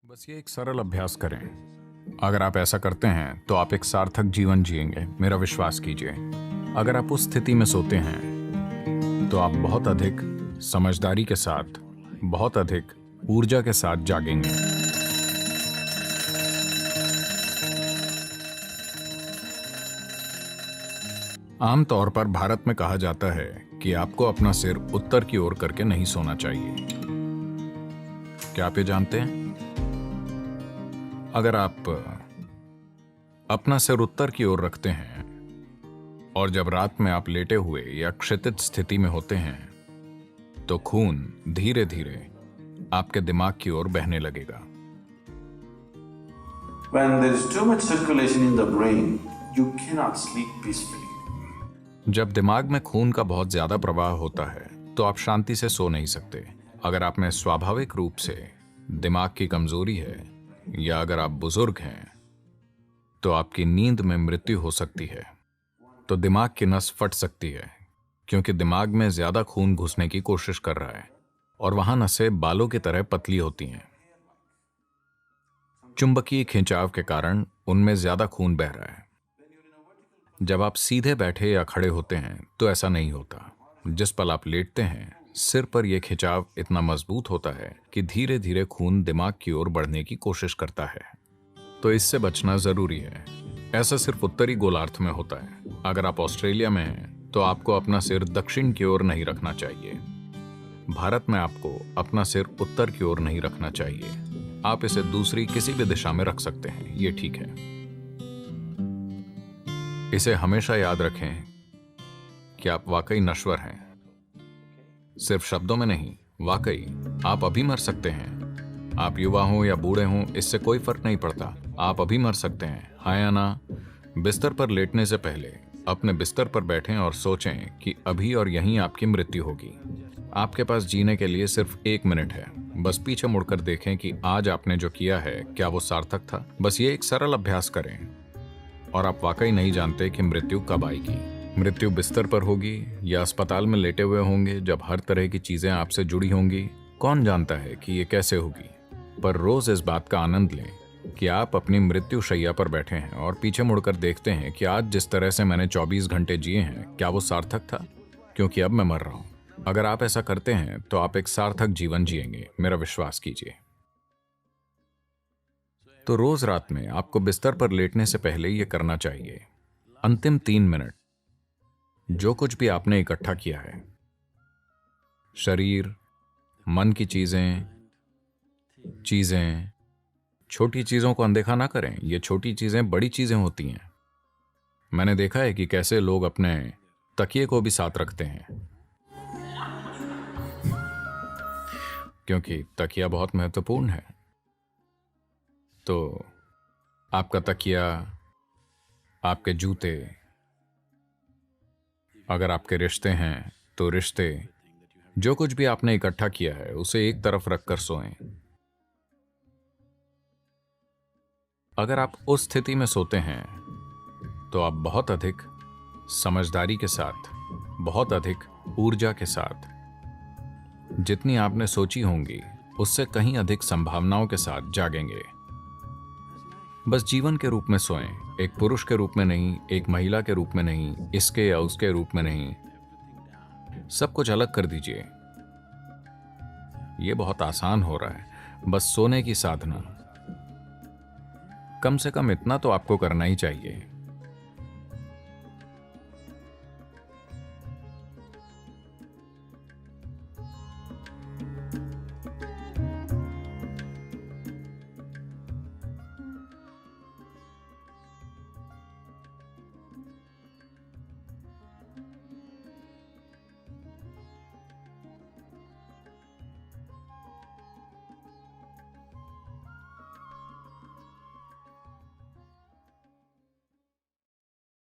बस ये एक सरल अभ्यास करें। अगर आप ऐसा करते हैं तो आप एक सार्थक जीवन जिएंगे, मेरा विश्वास कीजिए। अगर आप उस स्थिति में सोते हैं तो आप बहुत अधिक समझदारी के साथ, बहुत अधिक ऊर्जा के साथ जागेंगे। आमतौर पर भारत में कहा जाता है कि आपको अपना सिर उत्तर की ओर करके नहीं सोना चाहिए। क्या आप ये जानते हैं? अगर आप अपना सिर उत्तर की ओर रखते हैं और जब रात में आप लेटे हुए या क्षितिज स्थिति में होते हैं तो खून धीरे धीरे आपके दिमाग की ओर बहने लगेगा। When there is too much circulation in the brain, you cannot sleep peacefully. जब दिमाग में खून का बहुत ज्यादा प्रवाह होता है तो आप शांति से सो नहीं सकते। अगर आप में स्वाभाविक रूप से दिमाग की कमजोरी है या अगर आप बुजुर्ग हैं तो आपकी नींद में मृत्यु हो सकती है। तो दिमाग की नस फट सकती है क्योंकि दिमाग में ज्यादा खून घुसने की कोशिश कर रहा है और वहां नसें बालों की तरह पतली होती हैं। चुंबकीय खिंचाव के कारण उनमें ज्यादा खून बह रहा है। जब आप सीधे बैठे या खड़े होते हैं तो ऐसा नहीं होता। जिस पल आप लेटते हैं सिर पर यह खिंचाव इतना मजबूत होता है कि धीरे धीरे खून दिमाग की ओर बढ़ने की कोशिश करता है। तो इससे बचना जरूरी है। ऐसा सिर्फ उत्तरी गोलार्ध में होता है। अगर आप ऑस्ट्रेलिया में हैं तो आपको अपना सिर दक्षिण की ओर नहीं रखना चाहिए। भारत में आपको अपना सिर उत्तर की ओर नहीं रखना चाहिए। आप इसे दूसरी किसी भी दिशा में रख सकते हैं, ये ठीक है। इसे हमेशा याद रखें कि आप वाकई नश्वर हैं। सिर्फ शब्दों में नहीं, वाकई आप अभी मर सकते हैं। आप युवा हों या बूढ़े हों, इससे कोई फर्क नहीं पड़ता। आप अभी मर सकते हैं, हाँ या ना। बिस्तर पर लेटने से पहले अपने बिस्तर पर बैठें और सोचें कि अभी और यहीं आपकी मृत्यु होगी। आपके पास जीने के लिए सिर्फ 1 मिनट है। बस पीछे मुड़कर देखें कि आज आपने जो किया है क्या वो सार्थक था। बस ये एक सरल अभ्यास करें और आप वाकई नहीं जानते कि मृत्यु कब आएगी। मृत्यु बिस्तर पर होगी या अस्पताल में लेटे हुए होंगे जब हर तरह की चीजें आपसे जुड़ी होंगी। कौन जानता है कि ये कैसे होगी। पर रोज इस बात का आनंद लें कि आप अपनी मृत्यु शैया पर बैठे हैं और पीछे मुड़कर देखते हैं कि आज जिस तरह से मैंने 24 घंटे जिए हैं क्या वो सार्थक था, क्योंकि अब मैं मर रहा हूं। अगर आप ऐसा करते हैं तो आप एक सार्थक जीवन जिएंगे, मेरा विश्वास कीजिए। तो रोज रात में आपको बिस्तर पर लेटने से पहले यह करना चाहिए। अंतिम 3 मिनट जो कुछ भी आपने इकट्ठा किया है, शरीर, मन की चीजें, छोटी चीजों को अनदेखा ना करें। ये छोटी चीजें बड़ी चीजें होती हैं। मैंने देखा है कि कैसे लोग अपने तकिए को भी साथ रखते हैं, क्योंकि तकिया बहुत महत्वपूर्ण है। तो आपका तकिया, आपके जूते, अगर आपके रिश्ते हैं तो रिश्ते, जो कुछ भी आपने इकट्ठा किया है उसे एक तरफ रखकर सोएं। अगर आप उस स्थिति में सोते हैं तो आप बहुत अधिक समझदारी के साथ, बहुत अधिक ऊर्जा के साथ, जितनी आपने सोची होंगी उससे कहीं अधिक संभावनाओं के साथ जागेंगे। बस जीवन के रूप में सोएं, एक पुरुष के रूप में नहीं, एक महिला के रूप में नहीं, इसके या उसके रूप में नहीं। सब कुछ अलग कर दीजिए। यह बहुत आसान हो रहा है, बस सोने की साधना। कम से कम इतना तो आपको करना ही चाहिए।